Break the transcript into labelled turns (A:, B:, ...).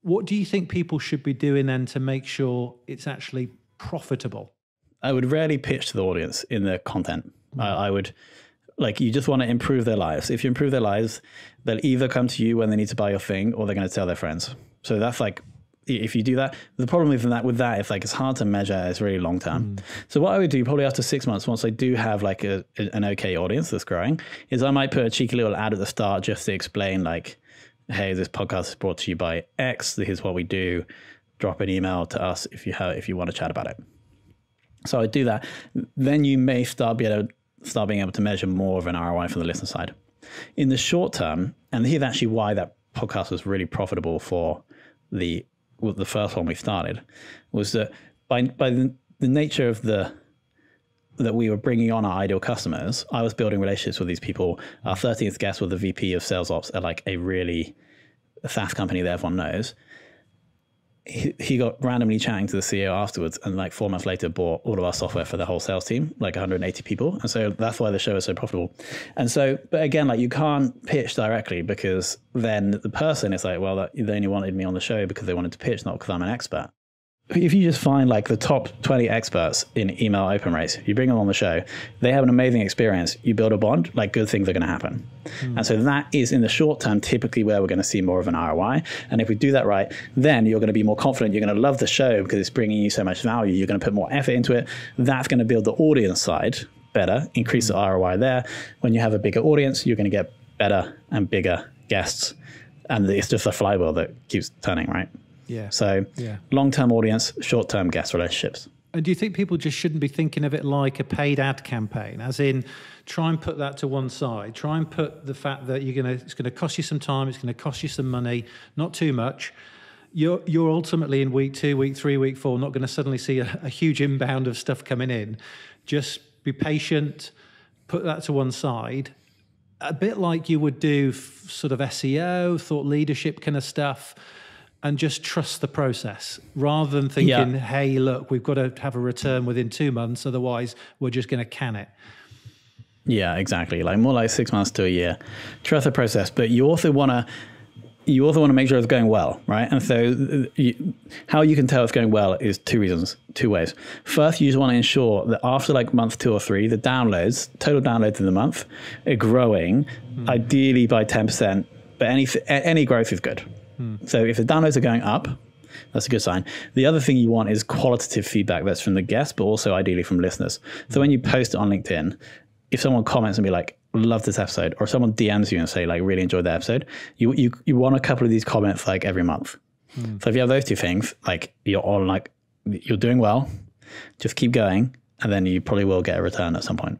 A: What do you think people should be doing then to make sure it's actually profitable?
B: I would rarely pitch to the audience in the content. I would, like, you just want to improve their lives. If you improve their lives, they'll either come to you when they need to buy your thing, or they're going to tell their friends. So that's like, if you do that, the problem with that, it's like, it's hard to measure. It's really long term. So what I would do probably after 6 months, once I do have like an okay audience that's growing, is I might put a cheeky little ad at the start just to explain, like, hey, this podcast is brought to you by X. Here's what we do. Drop an email to us if you want to chat about it. So I do that. Then you may start being able to measure more of an ROI from the listener side. In the short term, and here's actually why that podcast was really profitable for the first one we started, was that by the nature of that we were bringing on our ideal customers, I was building relationships with these people. Our 13th guest was the VP of Sales Ops at like a SaaS company that everyone knows. He got randomly chatting to the CEO afterwards, and like 4 months later bought all of our software for the whole sales team, like 180 people. And so that's why the show is so profitable. And so, but again, like, you can't pitch directly, because then the person is like, well, they only wanted me on the show because they wanted to pitch, not because I'm an expert. If you just find like the top 20 experts in email open rates, you bring them on the show, they have an amazing experience, you build a bond, like, good things are going to happen. And so that is, in the short term, typically where we're going to see more of an ROI. And if we do that right, then you're going to be more confident. You're going to love the show because it's bringing you so much value. You're going to put more effort into it. That's going to build the audience side better, increase the ROI there. When you have a bigger audience, you're going to get better and bigger guests. And it's just a flywheel that keeps turning, right?
A: Yeah.
B: So long-term audience, short-term guest relationships.
A: And do you think people just shouldn't be thinking of it like a paid ad campaign, as in try and put that to one side, try and put the fact that it's going to cost you some time, it's going to cost you some money, not too much. You're ultimately in week 2, week 3, week 4, not going to suddenly see a huge inbound of stuff coming in. Just be patient, put that to one side, a bit like you would do sort of SEO, thought leadership kind of stuff. And just trust the process, rather than thinking, hey, look, we've got to have a return within 2 months, otherwise we're just going to can it.
B: Yeah, exactly. Like, more like 6 months to a year. Trust the process, but you also want to make sure it's going well, right? And so how you can tell it's going well is 2 ways. First, you just want to ensure that after like month 2 or 3, the total downloads in the month are growing, ideally by 10%, but any growth is good. So if the downloads are going up, that's a good sign. The other thing you want is qualitative feedback that's from the guests, but also ideally from listeners. So when you post it on LinkedIn, if someone comments and be like, love this episode, or someone DMs you and say, like, really enjoyed the episode, you want a couple of these comments like every month. So if you have those 2 things, like, you're doing well, just keep going, and then you probably will get a return at some point.